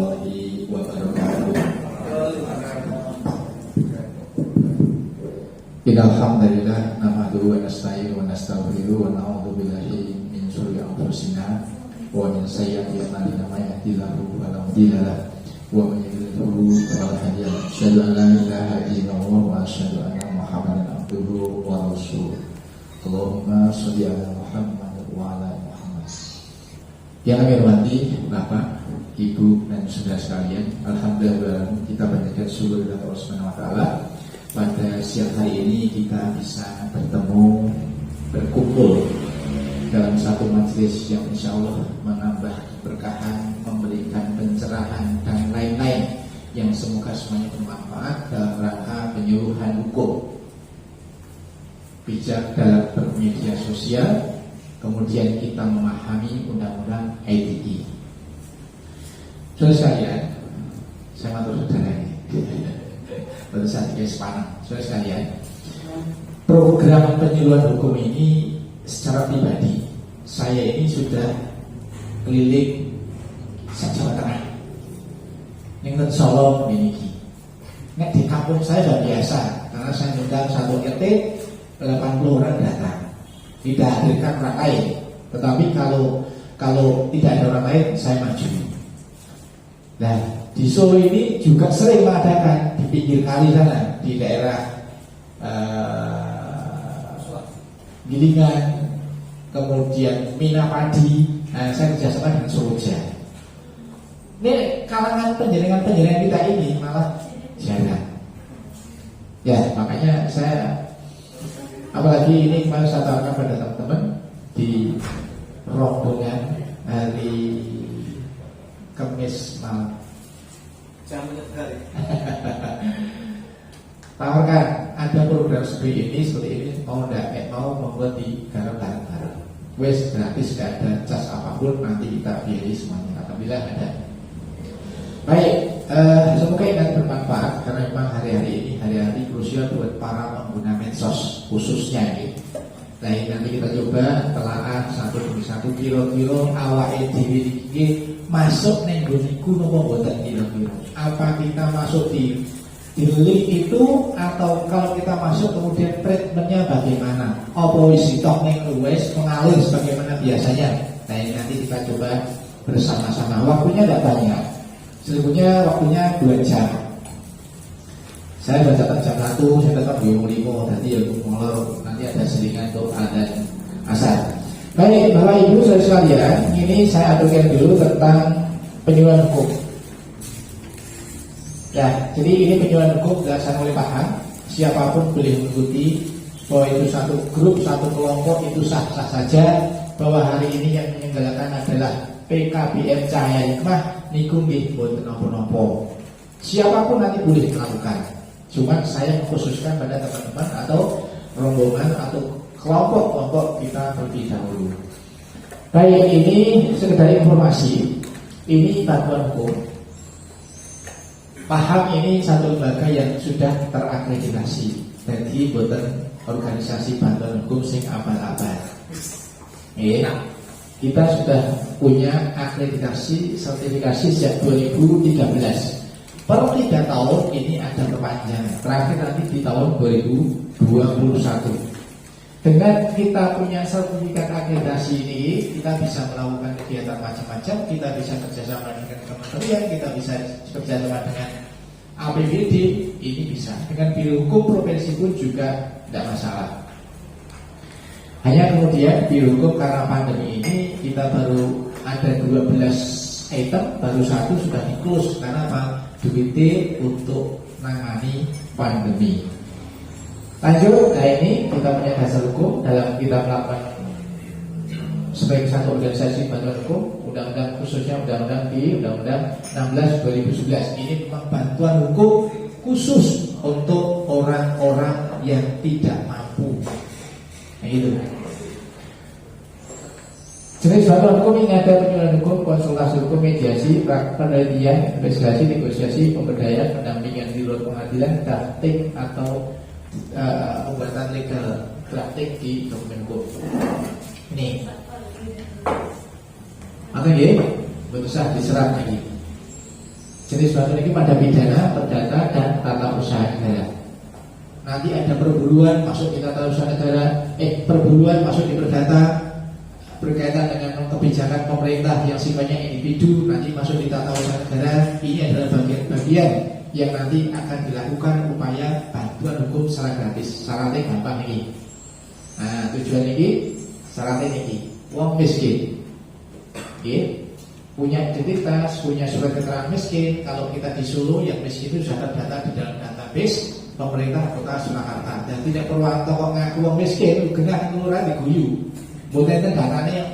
warahmatullahi wabarakatuh. Innal hamdalillah nahmaduhu wa nasta'inuhu wa nastaghfiruhu wa na'udzu billahi min shururi anfusina wa min sayyiati a'malina may yahdihillahu fala mudilla lahu wa may yudlil fala hadiya lahu. Asyhadu an la ilaha illallah wa asyhadu anna Muhammadan abduhu wa rasuluh. Allahumma shalli ala Muhammad wa ala Muhammad. Yang kami hormati Bapak, Ibu dan saudara sekalian, alhamdulillah kita panjatkan syukur kepada Allah Subhanahu wa taala. Pada siang hari ini kita bisa bertemu, berkumpul dalam satu majelis yang insya Allah menambah keberkahan, memberikan pencerahan dan lain-lain yang semoga semuanya bermanfaat dalam rangka penyuluhan hukum, bijak dalam bermedia sosial, kemudian kita memahami undang-undang ITE. Saudara sekalian, saya matur saudara ini. Baru saja sepanang. Saudara sekalian, program penyuluhan hukum ini secara pribadi saya ini sudah keliling Jawa Tengah. Yang Solo ini. Nek di kampung saya sudah biasa karena saya undang satu RT 80 orang datang. Tidak hadirkan orang lain. Tetapi kalau tidak ada orang lain saya maju. Nah, di Solo ini juga sering mengadakan di pinggir kali sana, di daerah Gilingan, kemudian Minapadi. Nah, saya kerjasama dengan Soloja. Ini kalangan penjaringan kita ini malah jarang. Ya, makanya saya, apalagi ini kemarin saya tawarkan pada teman-teman di rombongan hari Kamis malam. Tawarkan ada program seperti ini mau tidak mau membuat di bareng-bareng. Wes gratis, tidak ada cas apapun, nanti kita biayai semuanya. Alhamdulillah ada. Baik, semoga ini bermanfaat karena memang hari-hari ini hari-hari krusial buat para pengguna medsos khususnya ini. Nah, nanti kita coba telaah satu demi satu kilo-kilo awake dhewe iki masuk ning goniku napa mboten kilo-kilo. Apa kita masuk di link itu atau kalau kita masuk kemudian treatmentnya bagaimana? Apa wis ditok ning wis mengalir sebagaimana biasanya? Nah, ini nanti kita coba bersama-sama. Waktunya tidak banyak. Sebetulnya waktunya 2 jam. Saya baca jam 1, saya tetap di 5, nanti ya molor, nanti ada selingan untuk adzan asar. Baik, Bapak Ibu saudara sekalian, ini saya aturkan dulu tentang penyuluhan hukum. Ya, jadi ini penyuluhan hukum berdasarkan oleh paham. Siapapun boleh mengikuti bahwa itu satu grup, satu kelompok itu sah-sah saja. Bahwa hari ini yang menyelenggarakan adalah PKBM Cahaya Hikmah niku nggih mboten napa-napa. Siapapun nanti boleh melakukan. Cuma saya mengkhususkan pada teman-teman atau rombongan atau kelompok-kelompok kita terlebih dahulu. Baik, ini sekedar informasi. Ini bantuan hukum. Paham ini satu lembaga yang sudah terakreditasi. Jadi boten organisasi bantuan hukum sing abal-abal. Kita sudah punya akreditasi sertifikasi sejak 2013. Per 3 tahun ini ada perpanjangan. Terakhir nanti di tahun 2021. Dengan kita punya sertifikat akreditasi ini, kita bisa melakukan kegiatan macam-macam. Kita bisa kerjasama dengan kementerian, kita bisa kerjasama dengan APBD, ini bisa. Dengan Biro Hukum Provinsi pun juga tidak masalah. Hanya kemudian Biro Hukum karena pandemi ini kita baru ada 12 item, baru 1 sudah di-close. Karena apa? Duitnya untuk menangani pandemi. Lanjut, nah ini kita punya dasar hukum dalam kita melakukan sebagai satu organisasi bantuan hukum, undang-undang khususnya undang-undang 16 2011. Ini memang bantuan hukum khusus untuk orang-orang yang tidak mampu. Nah itu. Jenis bantuan hukum ini ada penyuluhan hukum, konsultasi hukum, mediasi, penelitian, investigasi, negosiasi, pemberdayaan, pendampingan di luar pengadilan, drafting atau pembuatan legal drafting di dokumen hukum. Ini, apa ya? Berusaha diserap lagi. Jenis bantuan ini pada pidana, perdata, dan tata usaha negara. Nanti ada perburuan masuk di tata usaha negara, perburuan masuk di perdata, berkaitan dengan kebijakan pemerintah yang sifatnya individu, nanti masuk di tata usaha negara. Ini adalah bagian-bagian yang nanti akan dilakukan upaya bantuan hukum secara gratis. Syaratnya gampang ini. Nah, tujuan ini, syaratnya ini, wong miskin, punya identitas, punya surat keterangan miskin. Kalau kita di Solo, yang miskin itu sudah terdata di dalam database pemerintah Kota Surakarta, dan tidak perlu kok ngaku wong miskin, genah kelurahan diguyu. Bukan itu datanya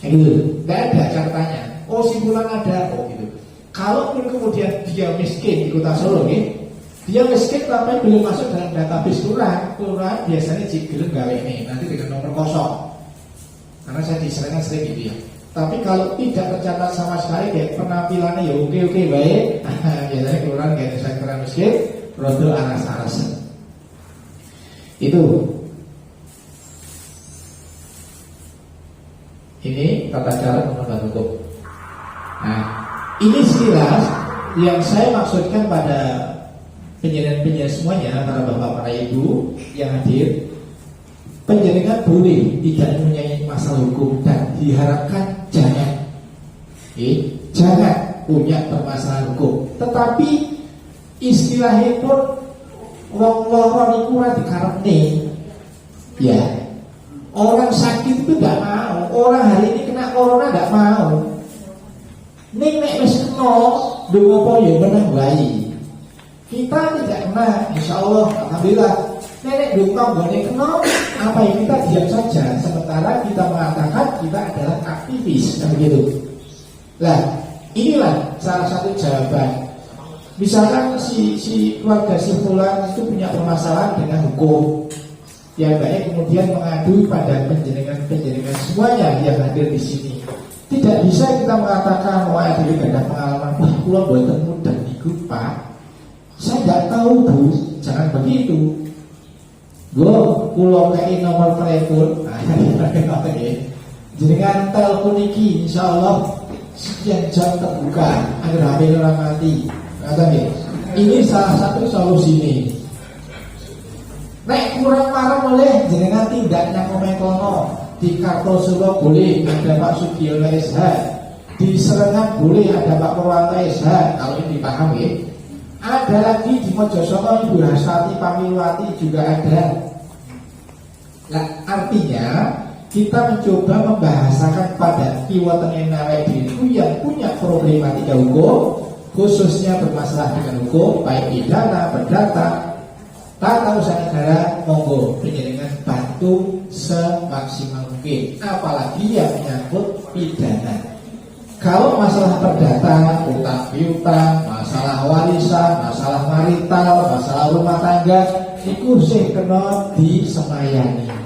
gitu, nggak ada catatannya. Oh, simpulan ada, oh gitu. Kalaupun kemudian dia miskin di Kota Solo, dia miskin tapi belum masuk dalam database kelurahan biasanya gelem gawe ini nanti dengan nomor kosong. Karena saya diserahkan sering gitu ya. Tapi kalau tidak tercatat sama sekali, kayak penampilannya ya oke baik, biasanya kelurahan kayak sektoran miskin, rodo aras-arasan. Itu. Ini tata cara pembentukan hukum. Nah, ini sekilas yang saya maksudkan pada penjenengan semuanya, para bapak, para ibu yang hadir. Penjenengan boleh tidak mempunyai masalah hukum dan diharapkan jangan punya permasalahan hukum. Tetapi istilahnya pun wong loro niku ora dikarepne. Ya. Orang sakit itu tidak mau. Orang hari ini kena corona tidak mau. Ning nek wis kena, ndonga apa ya menang bayi. Kita tidak kena, insya Allah, alhamdulillah. Nenek dong tanggane kena, apa yang kita diam saja. Sementara kita mengatakan kita adalah aktivis, kan begitu. Nah, inilah salah satu jawaban. Misalkan si keluarga si fulan itu punya permasalahan dengan hukum, yang baik kemudian mengadu pada penjenengan semuanya yang hadir di sini. Tidak bisa kita mengatakan wah ada pengalaman, wah pulau buatan mudah niku Pak. Saya tidak tahu Bu, jangan begitu. Pulau kayak nomor telepon, jenengan telepon iki, insya Allah sekian jam terbuka agar HP orang mati. Ini salah satu solusi ini. Nek kurang marah boleh jenengan tindak nang kono di Kartosuro boleh ada Pak Sugiono SH, di Serengan boleh ada Pak Purwanto SH. Kalau ini dipahami, ada lagi di Mojosoko Ibu Hasati Pamiluwati juga ada. Nah, artinya kita mencoba membahasakan pada kiwateng awake diriku yang punya problematika hukum, khususnya bermasalah dengan hukum, baik pidana, perdata, tata usaha negara, monggo penjenengan bantu semaksimal mungkin, apalagi yang menyangkut pidana. Kalau masalah perdata, utang piutang, masalah warisan, masalah marital, masalah rumah tangga, itu sih kena disemayani.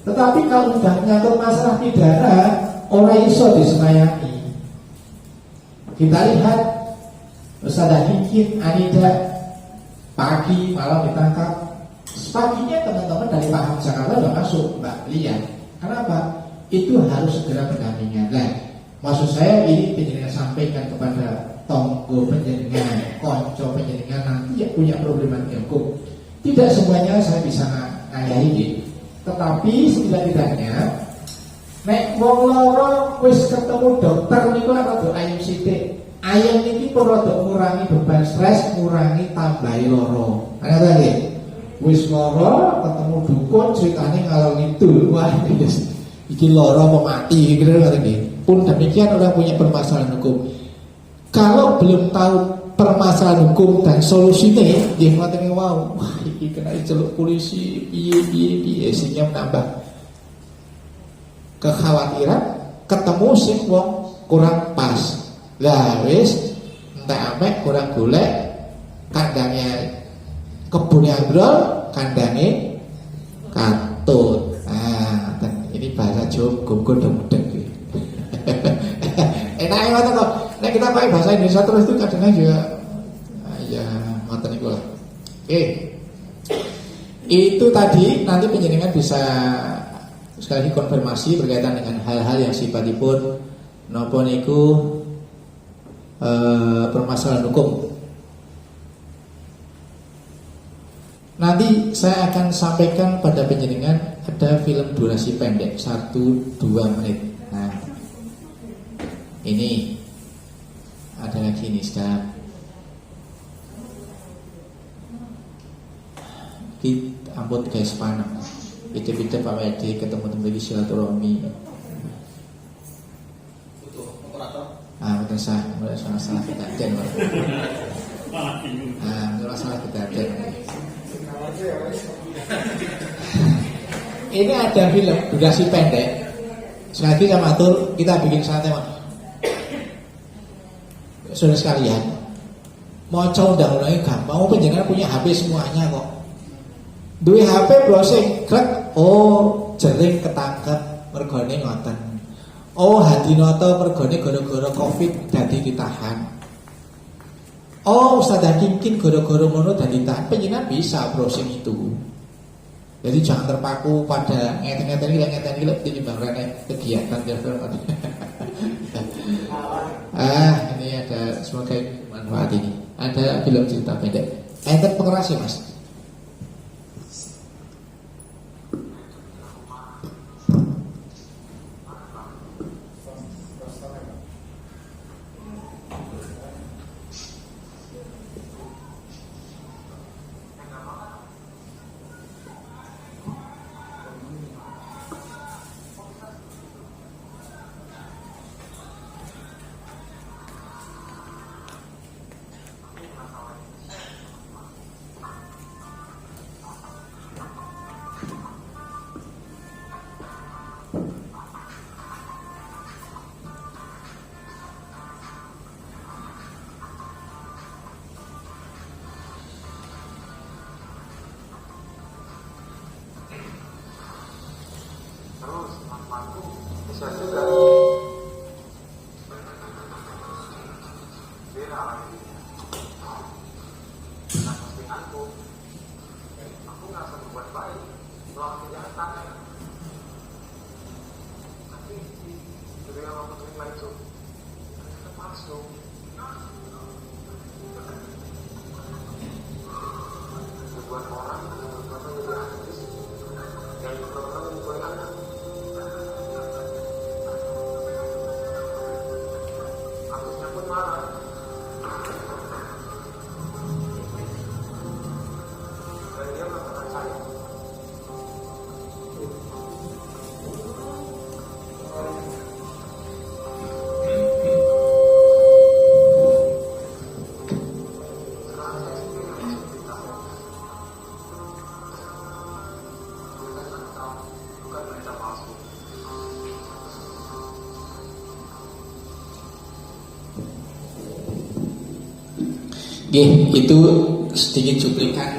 Tetapi kalau sudah menyangkut masalah pidana, orang iso disemayani. Kita lihat Ustazah Hikin, Anida, pagi malam ditangkap. Paginya teman-teman dari Paham Jakarta sudah masuk, Mbak lihat. Kenapa? Itu harus segera pendampingan. Nah, maksud saya ini penjenengan sampaikan kepada tonggo penjenengan, konco penjenengan nanti yang punya problematika hukum. Tidak semuanya saya bisa ngayahi, tetapi setidaknya nek wong loro wis ketemu dokter niku rada ayam sithik. Ayam iki perlu ngurangi beban stres, ngurangi tambahi loro. Ana ta nggih? Wis loro ketemu dukun ceritane ngalor ngidul. Wah, iki loro apa mati gitu kan nggih. Pun demikian orang punya permasalahan hukum. Kalau belum tahu permasalahan hukum dan solusinya, dia mengatakan wow, wah ini kena celuk polisi, piye sehingga menambah kekhawatiran, ketemu sing wong kurang pas. Lah wis entek amek kurang golek, kandangnya kebunnya ambrol, kandangnya katut. Nah, ini bahasa Jawa gogol-gogol. Enak ngoten kok. Nek kita pakai bahasa Indonesia terus itu kadang juga ya ngoten iku lah. Oke. Itu tadi nanti penjenengan bisa sekali lagi konfirmasi berkaitan dengan hal-hal yang sifatipun napa niku permasalahan hukum. Nanti saya akan sampaikan pada penjenengan ada film durasi pendek 1-2 menit. Nah, ini ada lagi nih sekarang. Ampun guys, panas. Pide-pide Pak Wedi ketemu teman di silaturahmi. Betul sah, mulai salah kita den. Mulai salah kita den. Ini ada film durasi pendek. Sekali lagi saya matur, kita bikin santai Mas. Saudara sekalian, mau undang-undangnya gampang. Penjenengan punya HP semuanya kok. Duwe HP browsing, krek, jering ketangkep mergone ngoten. Hadinoto mergone gara-gara Covid dadi ditahan. Ustaz Hakim gara-gara ngono dadi ditahan. Penjenengan bisa browsing itu. Jadi jangan terpaku pada ngeten-ngeten iki tinimbang rene kegiatan telepon. Ini ada, semoga manfaat ini. Ada film cerita pendek. Enten pengeras ya Mas. Itu sedikit cuplikan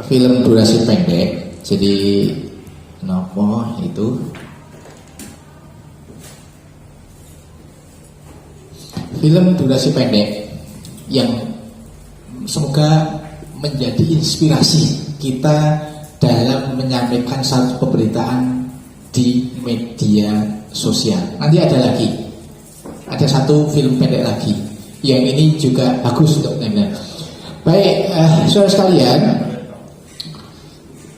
film durasi pendek. Jadi nopo itu film durasi pendek yang semoga menjadi inspirasi kita dalam menyampaikan satu pemberitaan di media sosial. Nanti ada satu film pendek lagi. Yang ini juga bagus untuk teman-teman. Baik, saudara sekalian,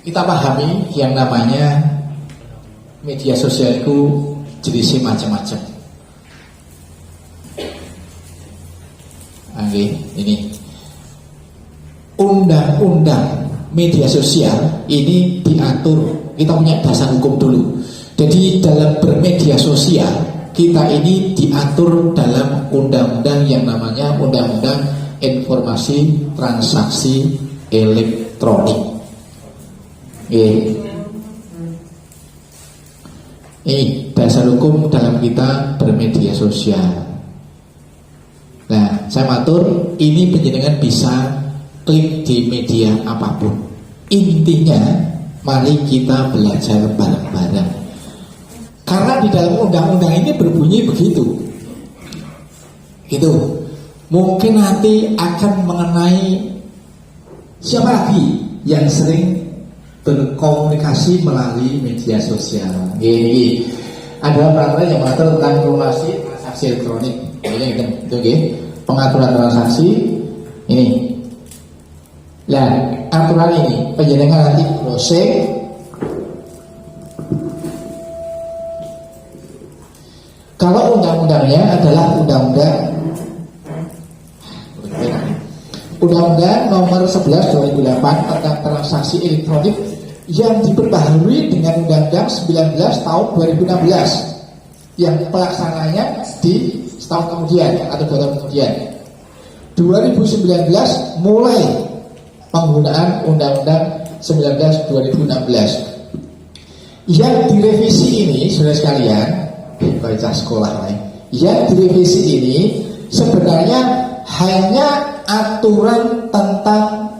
kita pahami yang namanya media sosial itu jenisnya macam-macam. Ini undang-undang media sosial ini diatur. Kita punya dasar hukum dulu. Jadi dalam bermedia sosial kita ini diatur dalam undang-undang yang namanya Undang-Undang Informasi Transaksi Elektronik. Ini dasar hukum dalam kita bermedia sosial. Nah, saya matur, ini penjenengan bisa klik di media apapun. Intinya, mari kita belajar bareng-bareng. Karena di dalam undang-undang ini berbunyi begitu. Itu mungkin nanti akan mengenai siapa lagi yang sering berkomunikasi melalui media sosial. Ini ada peraturan yang mengatur tentang informasi transaksi elektronik. Ini itu nggih. Pengaturan transaksi ini. Nah, aturan ini penjenengan nanti browsing. Kalau undang-undangnya adalah Undang-Undang nomor 11 2008 tentang transaksi elektronik yang diperbaharui dengan Undang-Undang 19 tahun 2016 yang pelaksananya di setahun kemudian atau 2 tahun kemudian. 2019 mulai penggunaan Undang-Undang 19 2016. Yang direvisi ini, saudara sekalian, baca sekolah lain. Yang direvisi ini sebenarnya hanya aturan tentang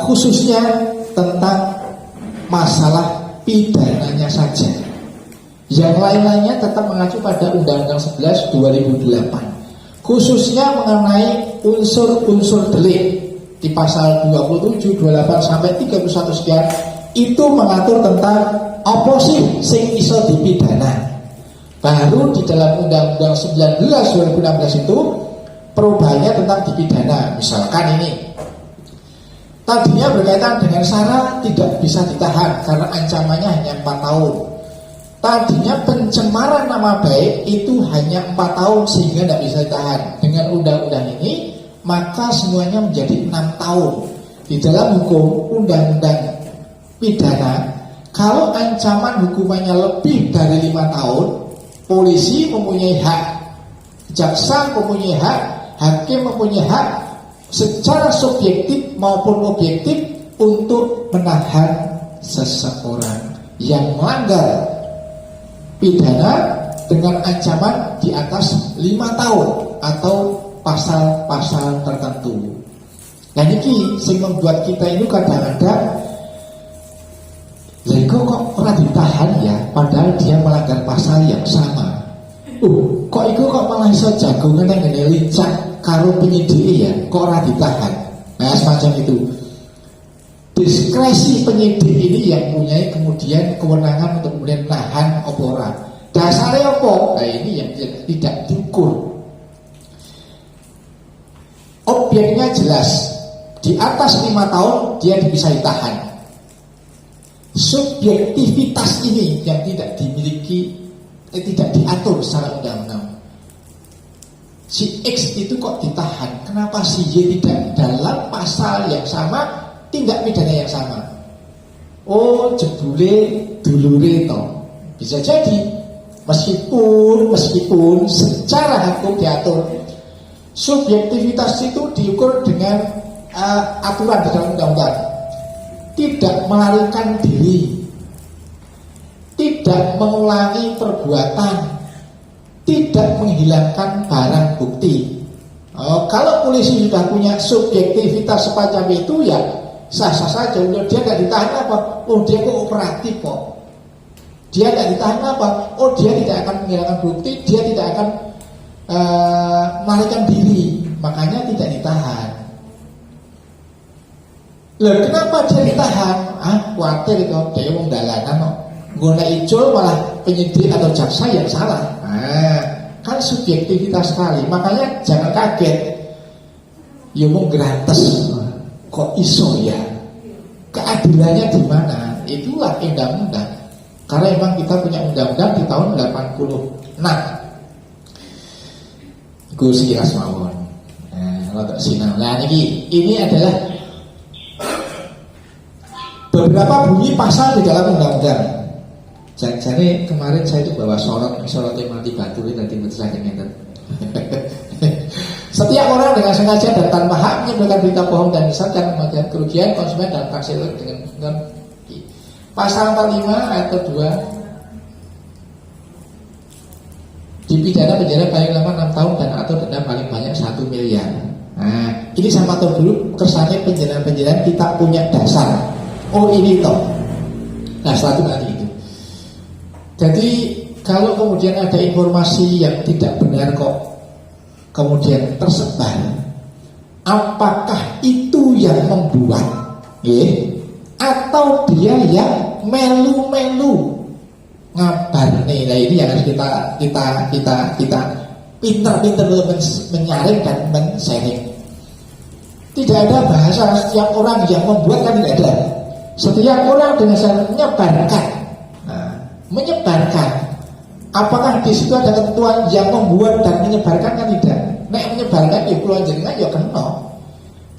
khususnya tentang masalah pidananya saja. Yang lain-lainnya tetap mengacu pada Undang-Undang 11 2008. Khususnya mengenai unsur-unsur delik di pasal 27, 28 sampai 31 sekian itu mengatur tentang apa sih sing iso dipidana. Baru di dalam Undang-Undang 19 2016 itu perubahannya tentang dipidana. Misalkan ini tadinya berkaitan dengan syarat tidak bisa ditahan karena ancamannya hanya 4 tahun. Tadinya pencemaran nama baik itu hanya 4 tahun sehingga tidak bisa ditahan. Dengan undang-undang ini maka semuanya menjadi 6 tahun. Di dalam hukum undang-undang pidana, kalau ancaman hukumannya lebih dari 5 tahun, polisi mempunyai hak, jaksa mempunyai hak, hakim mempunyai hak secara subjektif maupun objektif untuk menahan seseorang yang melanggar pidana dengan ancaman di atas 5 tahun atau pasal-pasal tertentu. Nah ini sing membuat kita ini kadang-kadang kok pernah ditahan ya, padahal dia melanggar pasal yang sama. Kok itu kok malah iso jagongan yang ngene lincah karo penyidik ya, kok ora ditahan. Nah semacam itu. Diskresi penyidik ini yang punya kemudian kewenangan untuk kemudian nahan apa ora. Dasarnya apa? Nah ini yang tidak diukur. Objeknya jelas, di atas 5 tahun dia bisa ditahan. Subjektivitas ini yang tidak dimiliki, tidak diatur secara undang-undang. Si X itu kok ditahan, kenapa si Y tidak dalam pasal yang sama, tindak pidana yang sama? Oh jebule dulure toh. Bisa jadi meskipun secara hukum diatur, subjektivitas itu diukur dengan aturan di dalam undang-undang. Tidak melarikan diri, tidak mengulangi perbuatan, tidak menghilangkan barang bukti. Kalau polisi sudah punya subjektivitas semacam itu ya sah-sah saja. Dia tidak ditahan apa? Oh dia kooperatif kok. Dia tidak ditahan apa? Oh dia tidak akan menghilangkan bukti, dia tidak akan melarikan diri, makanya tidak ditahan. Loh kenapa dia ditahan? Khawatir itu dia wong dalanan kok. Guna ijo malah penyidik atau jaksa yang salah. Kan subjektivitas sekali. Makanya jangan kaget. Ya mau gratis. Kok iso ya? Keadilannya di mana? Itulah undang-undang. Karena memang kita punya undang-undang di tahun 86. Gus Kiras mawon. Nah, ini adalah beberapa bunyi pasal di dalam undang-undang. Jadi kemarin saya itu bawa sorot yang mati batu itu tadi mencerahkan. Setiap orang dengan sengaja dan tanpa hak menyebarkan berita bohong dan misalkan kematian kerugian konsumen dan taksi dengan pasal 45 ayat kedua dipidana penjara paling lama 6 tahun dan atau denda paling banyak 1 miliar. Nah, ini sama tahu dulu kesannya penjara-penjara kita punya dasar. Oh ini toh. Nah setelah itu nanti itu. Jadi kalau kemudian ada informasi yang tidak benar kok kemudian tersebar, apakah itu yang membuat, atau dia yang melu-melu ngabar nih? Nah ini yang harus kita pintar-pintar menyaring dan men-sharing. Tidak ada bahasa setiap orang yang membuat, kan tidak ada. Setiap orang dengan cara menyebarkan. Nah, menyebarkan. Apakah di situ ada ketentuan yang membuat dan menyebarkan? Kan tidak. Nek menyebarkan ya keluar jenengan ya kena.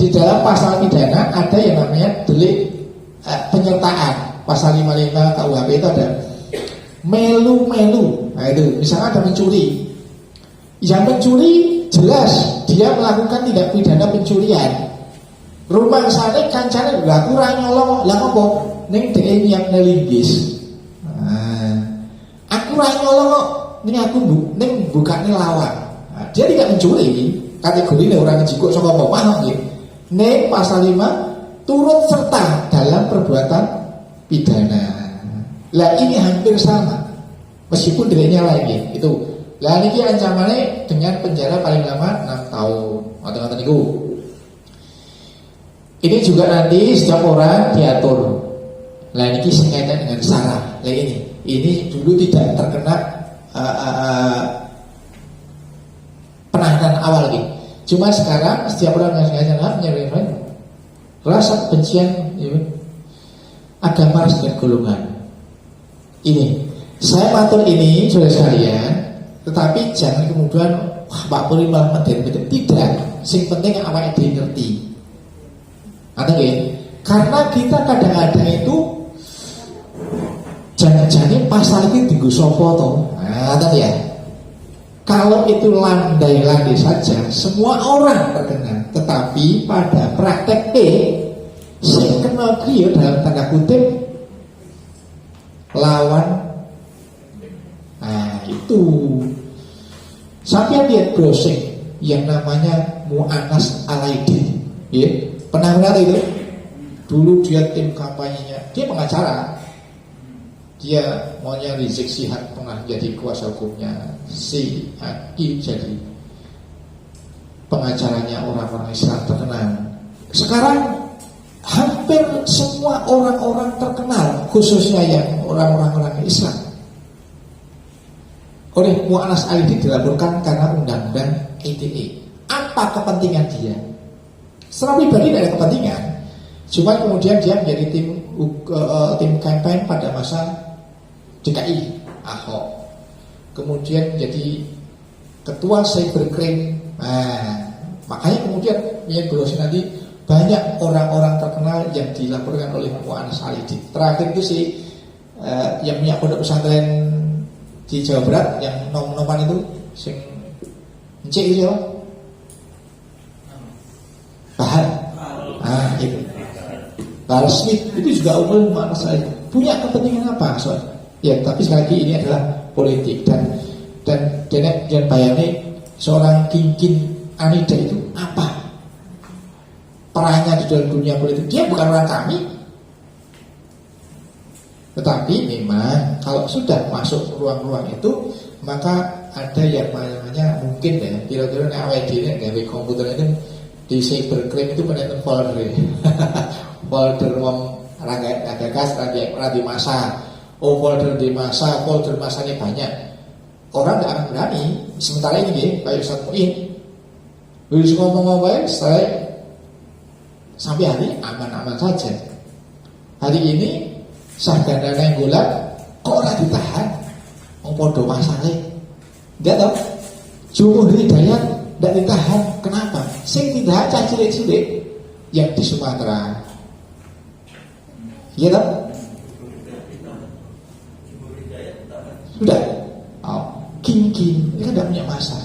Di dalam pasal pidana ada yang namanya delik penyertaan. Pasal 55 KUHP itu ada melu-melu. Nah itu, misalnya ada mencuri. Yang mencuri jelas dia melakukan tindak pidana pencurian. Rumah sana kancane lah kurang nyolong, lah ngopo? Ning dhek niat nelinggis. Nah, aku ra nyolong kok, ning aku ning bukane lawang. Nah, dia tidak mencuri, kategorine orang jikuk saka omah nggih. Ning pasal 5 turut serta dalam perbuatan pidana. Lah ini hampir sama. Meskipun dirinya lagi itu. Lah niki ancamannya dengan penjara paling lama 6 tahun. Ngoten-ngoten niku. Ini juga nanti setiap orang diatur. Lah niki sekaitan dengan sara. Lah ini dulu tidak terkena penahanan awal gitu. Cuma sekarang setiap orang yang sengaja menyebabkan rasa kebencian ya, agama dan golongan. Ini saya matur ini saudara sekalian, tetapi jangan kemudian wah Pak Puri malah meden-meden. Tidak, sing penting awake dhewe ngerti. Ada nggih? Karena kita kadang-kadang itu jangan-jangan pasal ini dienggo sapa to? Nah, ya. Kalau itu landai-landai saja, semua orang terkena. Tetapi pada prakteknya, saya kenal dia dalam tanda kutip lawan. Nah itu. Sampai lihat browsing yang namanya Mu'anas Al-Aidin. Ya, pernah lihat itu? Dulu dia tim kampanyenya, dia pengacara. Dia maunya Rizik Syihab pernah jadi kuasa hukumnya si Aki, jadi pengacaranya orang-orang Islam terkenal. Sekarang hampir semua orang-orang terkenal, khususnya yang orang-orang Islam, oleh Mu'anas Al-Aidin dilaporkan karena undang-undang ITE. Apa kepentingan dia? Secara pribadi tidak ada kepentingan. Cuma kemudian dia menjadi tim kampanye pada masa DKI Ahok, kemudian jadi ketua cybercrime. Nah, makanya kemudian browsing nanti banyak orang-orang terkenal yang dilaporkan oleh Mu'anas Al-Aidin. Terakhir itu sih yang punya pondok pesantren di Jawa Barat yang nom-noman itu sing encik itu ya Bahar. Ah itu Bahar Smith itu juga umum Mu'anas Al-Aidin. Punya kepentingan apa soal? Ya, tapi sekali lagi ini adalah politik dan bayangnya seorang Kinkin Anida itu apa perannya di dalam dunia politik? Dia bukan orang kami, tetapi memang kalau sudah masuk ruang-ruang itu maka ada yang namanya mungkin ya kira-kira awet ini dari komputer itu di cybercrime itu penonton folder folder wong ragakas radio masa. Oh folder di masa, folder masanya banyak. Orang tidak akan berani. Sementara ini deh, kayak Ustaz Mu'in Wilus ngomong-ngomong saya sampai hari aman-aman saja. Hari ini Sahgana Nenggolan kok ora ditahan? Podo masalah. Enggak tahu. Jumhur Hidayat tidak ditahan. Kenapa? Sing ditahan cah cilik-cilik yang di Sumatera. Iya tahu? Sudah, King ini kan tidak punya masa,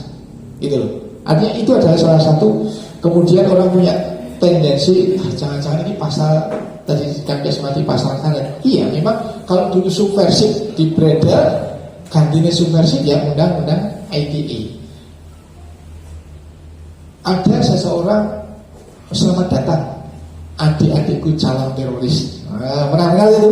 itu loh. Artinya itu adalah salah satu. Kemudian orang punya tendensi, jangan-jangan ini pasal tadi kan mati pasal karet. Iya, memang kalau dulu subversif di beredar, gantinya subversif ya undang-undang ITE. Ada seseorang, selamat datang, adik-adikku calon teroris. Pernah itu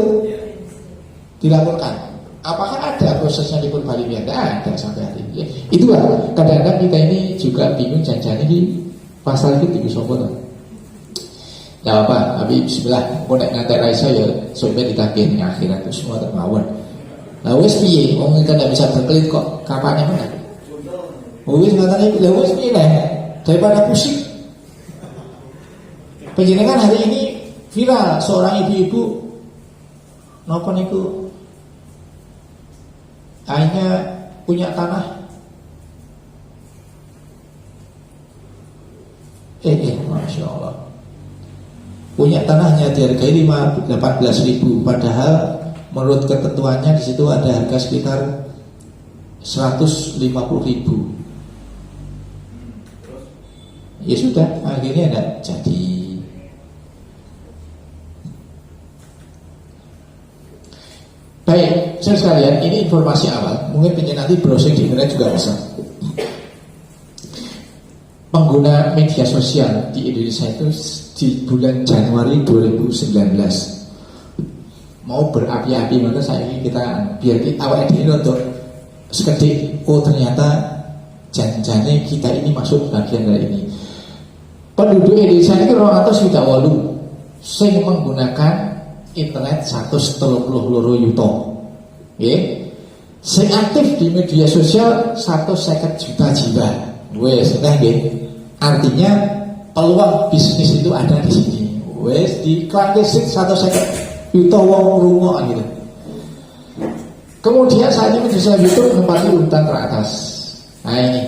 dilaporkan. Apakah ada prosesnya di Purbalingga? Tidak ada sampai hari ini. Itulah kadang-kadang kita ini juga bingung jangan ini pasal itu disopo tuh. Ya apa? Tapi Bismillah. Mau nak ngantar Raisa ya sampai ditakin akhirat itu semua termawon. Nah wes piye? Wong kita tidak bisa berkelit kok. Kapannya mana? Wis ngatane lha wis pilih daripada pusing. Panjenengan hari ini viral seorang ibu-ibu napa niku akhirnya punya tanah Masya Allah, punya tanahnya dihargai 18.000, padahal menurut ketentuannya di situ ada harga sekitar 150.000. Ya sudah, akhirnya enggak jadi. Baik, saya sekalian, ini informasi awal. Mungkin nanti browsing di internet juga bisa. Pengguna media sosial di Indonesia itu di bulan Januari 2019 mau berapi-api, maka saya ingin kita biar awal ini untuk sekedik, oh ternyata janjane kita ini masuk bagian dari ini. Penduduk Indonesia itu 200 juta walu sing menggunakan internet 132 yuta. Nggih. Sing aktif di media sosial 150 juta jiwa. Wes, nah nggih. Artinya peluang bisnis itu ada di sini. Wes di klankesik 150 yuta wong lunga gitu. Kemudian saat ini media YouTube menempati urutan teratas. Nah ini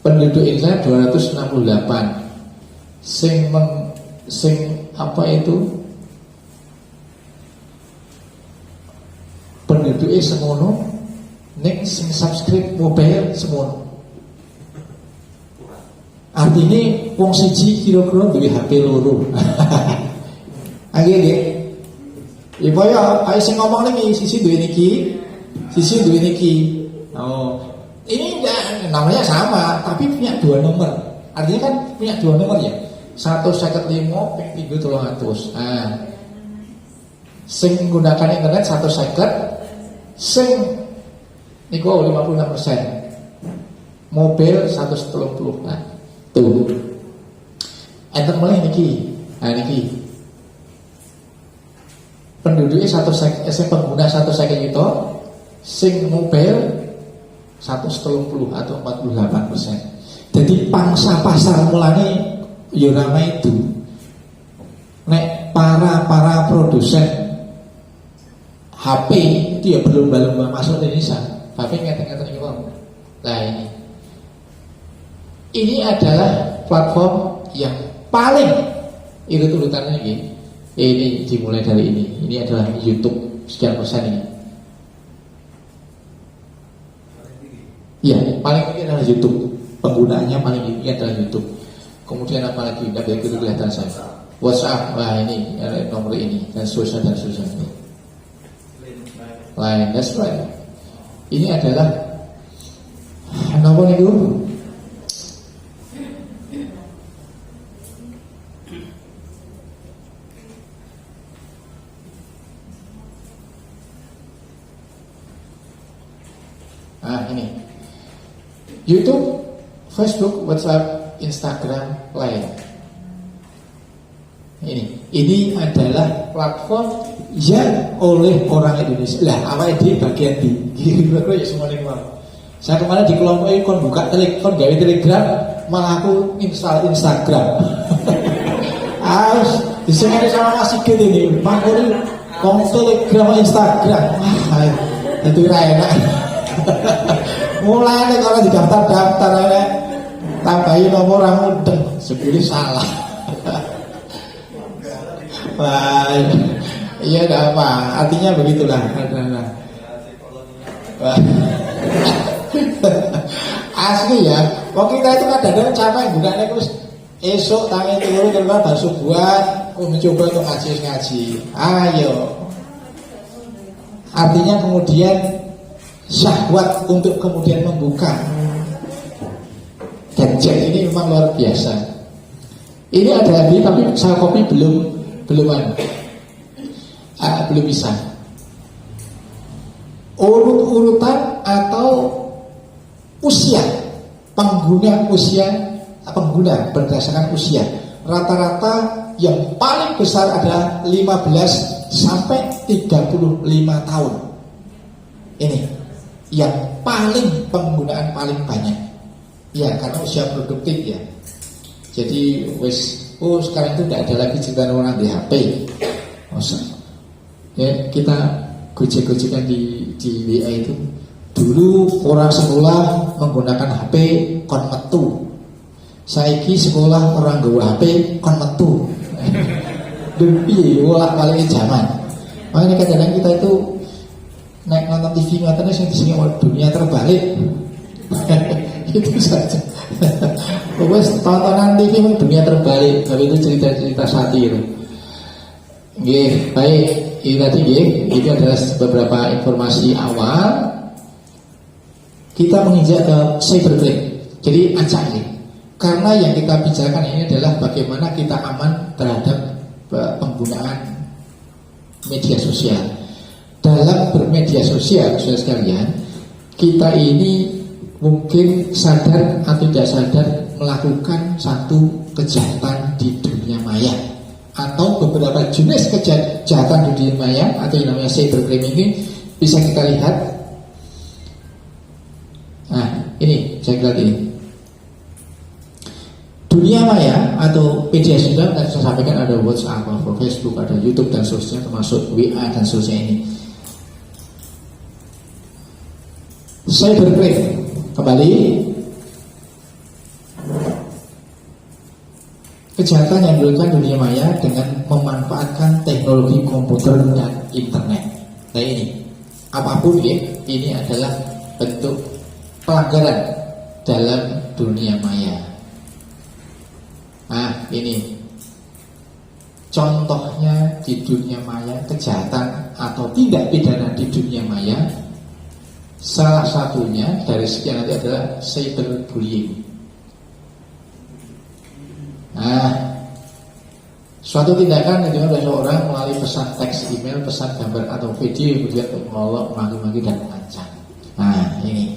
penduduk Indonesia 268. Sing apa itu penduduknya semono, nek sing subscribe mobile semono. Artinya wong siji kira-kira duwe HP loro. Akhirnya ya boyo, ayo sing ngomong lagi, sisi duwe niki, sisi duwe niki. Oh, ini namanya sama, tapi punya dua nomor. Artinya kan punya dua nomor ya. 155 ping 300. Nah, sing menggunakan internet 150, sing niku 56%. Mobil 130. Nah, tuh. Enten mulai niki. Nah, niki. Penduduknya pengguna 150 juta, sing mobil 130 atau 48%. Jadi pangsa pasar mulane yo ramai itu. Nek para produsen HP itu ya berlomba-lomba masuk ke Indonesia. HP ngeten-ngeten iki wae. Nah ini adalah platform yang paling urut-urutannya ini. Ini dimulai dari ini. Ini adalah YouTube sekian persen ini. Iya, paling tinggi adalah YouTube. Penggunaannya paling tinggi adalah YouTube. Kemudian apa lagi? Tidak begitu kelihatan saya. WhatsApp, wah ini nomor ini dan seterusnya dan seterusnya. Lain, that's right. Ini adalah nomor itu. Ini YouTube, Facebook, WhatsApp, Instagram, Line. Ini adalah platform yang oleh orang Indonesia. Lah, awake dhewe bagian di kira-kira ya semuanya mau. Saya kemarin di kelompok kon buka telepon gawe Telegram, malah aku install Instagram. Harus disengaja sama Mas Sigit ini, pangkuri kon Telegram Instagram. Wah, itu enak. Mulai kalau di daftar ya, tambahin nomor orang mudeng, sebelum salah. Wah, iya enggak apa, artinya begitulah. Asli ya, waktu kita itu kadang-kadang capek bukannya terus esok tangi turun keluar baru subuhan, mencoba untuk ngaji. Ayo, artinya kemudian syahwat untuk kemudian membuka gadget ini memang luar biasa. Ini ada lagi tapi saya copy belum bisa. Urut-urutan atau usia pengguna berdasarkan usia. Rata-rata yang paling besar adalah 15 sampai 35 tahun. Ini yang penggunaan paling banyak. Ya, karena usia produktif ya. Jadi sekarang itu tidak ada lagi cerita orang di HP. Ya, kita gojek-gojekan di WA itu. Dulu orang sekolah menggunakan HP kon metu. Saiki sekolah orang nggawa HP kon metu. Dan piye bolak-balik zaman. Makanya kadang-kadang kita itu naik nonton TV nontonnya sing disini dunia terbalik. Itu saja. Wes tontonan TV dunia terbalik, tapi itu cerita-cerita satir. Nggih, baik. Ini tadi nggih, itu adalah beberapa informasi awal. Kita menginjak ke cybercrime. Jadi acak nih. Karena yang kita bicarakan ini adalah bagaimana kita aman terhadap penggunaan media sosial. Dalam bermedia sosial, saudara sekalian, kita ini mungkin sadar atau tidak sadar melakukan satu kejahatan di dunia maya, atau beberapa jenis kejahatan di dunia maya atau yang namanya cybercrime ini bisa kita lihat. Nah, ini saya lihat ini. Dunia maya atau media sosial, dan saya sampaikan ada WhatsApp, ada Facebook, ada YouTube dan seterusnya, termasuk WA dan seterusnya ini. Cybercrime kembali, kejahatan yang dilakukan dunia maya dengan memanfaatkan teknologi komputer dan internet. Nah ini, apapun ya, ini adalah bentuk pelanggaran dalam dunia maya. Nah ini contohnya di dunia maya, kejahatan atau tindak pidana di dunia maya. Salah satunya dari sekian nanti adalah cyberbullying. Nah, suatu tindakan yang dilakukan oleh seorang melalui pesan teks, email, pesan gambar atau video kemudian untuk mengolok, maki-maki dan mengancam. Nah ini,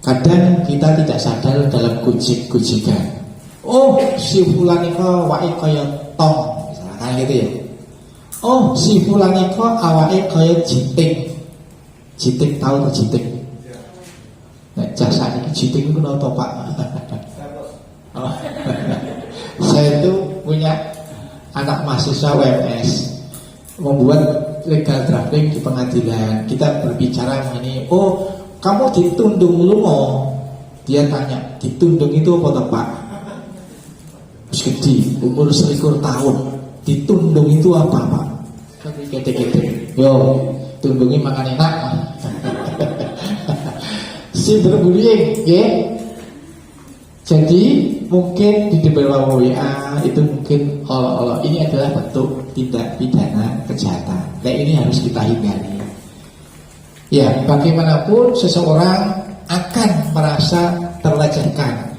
kadang kita tidak sadar dalam gojek-gojekan. Oh, si fulan iku awake kaya tong, misalkan gitu ya. Oh, si fulan iku awake kaya jiting. Jiting tahu tuh jiting. Nah, jasa ini jiting itu kenapa Pak? Oh. Saya itu punya anak mahasiswa WMS membuat legal drafting di pengadilan. Kita berbicara mengenai, oh kamu ditundung lu mau? Dia tanya, ditundung itu apa toh Pak? Gede, umur 11 tahun. Ditundung itu apa Pak? Gede-gede. Yo, tundungi makan enak. Cyberbullying, ya. Jadi mungkin di beberapa WA itu mungkin olok-olok ini adalah bentuk tindak pidana kejahatan. Nah ini harus kita hindari. Ya, bagaimanapun seseorang akan merasa terlecehkan.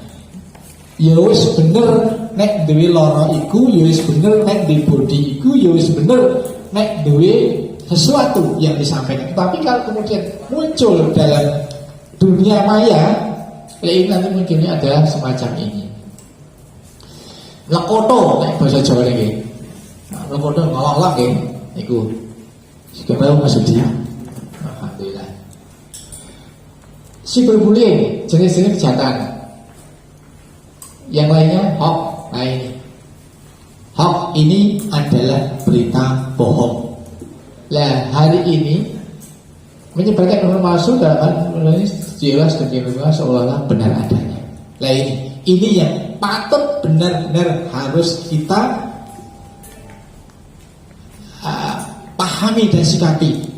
Ya wis bener nek duwe lara iku, ya wis bener nek duwe bodi iku, ya wis bener nek duwe sesuatu yang disampaikan. Tapi kalau kemudian muncul dalam dunia maya, ini nanti mungkinnya adalah semacam ini. Lekoto nek bahasa Jawa niki. Nah, lekoto ngolok nggih niku. Sekarang Mas Udi. Alhamdulillah. Cyberbullying, jenis-jenis kejahatan. Yang lainnya hoax. Nah ini. Hoax ini adalah berita bohong. Nah hari ini menyebarkan informasi dalam jelas dan jelas seolah-olah benar adanya. Nah ini yang patut benar-benar harus kita pahami dan sikapi.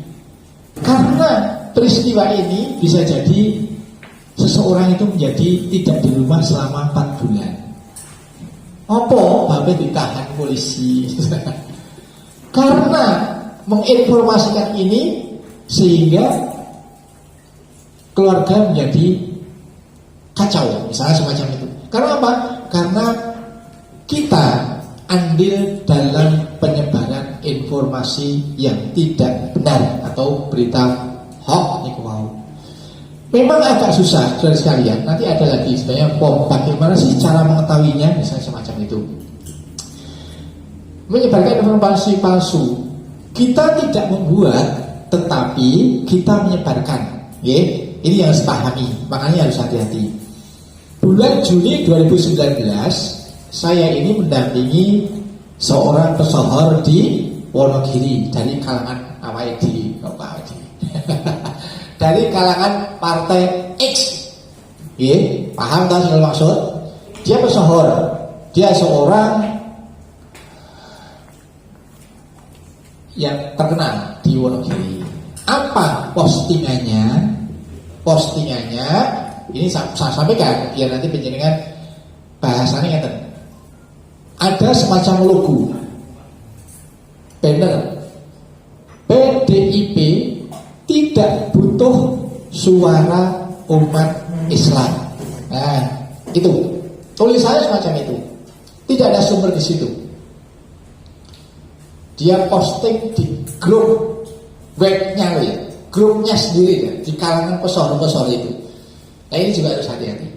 Karena peristiwa ini bisa jadi seseorang itu menjadi tidak di rumah selama 4 bulan. Apa? Bapak ditahan polisi. Karena menginformasikan ini sehingga keluarga menjadi kacau, misalnya semacam itu. Karena apa? Karena kita andil dalam penyebaran informasi yang tidak benar atau berita hoax niku mau. Memang agak susah, saudara sekalian. Nanti ada lagi sebenarnya bagaimana sih cara mengetahuinya, misalnya semacam itu. Menyebarkan informasi palsu. Kita tidak membuat, tetapi kita menyebarkan. Ini yang harus pahami, makanya harus hati-hati. Bulan Juni 2019, saya ini mendampingi seorang pesohor di Wonogiri dari kalangan AWD, dari kalangan partai X. Paham tak segala maksud? Dia pesohor, dia seorang yang terkenal di Wonogiri. Apa postingannya? Postingannya ini saya sampaikan biar nanti penjenengan bahasannya ngeten. Ada semacam logo banner PDIP tidak butuh suara umat Islam. Nah, itu tulisannya semacam itu. Tidak ada sumber di situ. Dia posting di grup webnya loh ya, grupnya sendiri ya, di kalangan pesohor-pesohor itu. Nah ini juga harus hati-hati.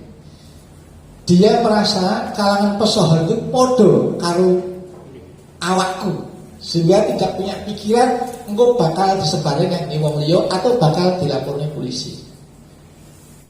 Dia merasa kalangan pesohor itu podo karo awakku, sehingga tidak punya pikiran engkau bakal disebarin yang di wong liya atau bakal dilaporkan polisi.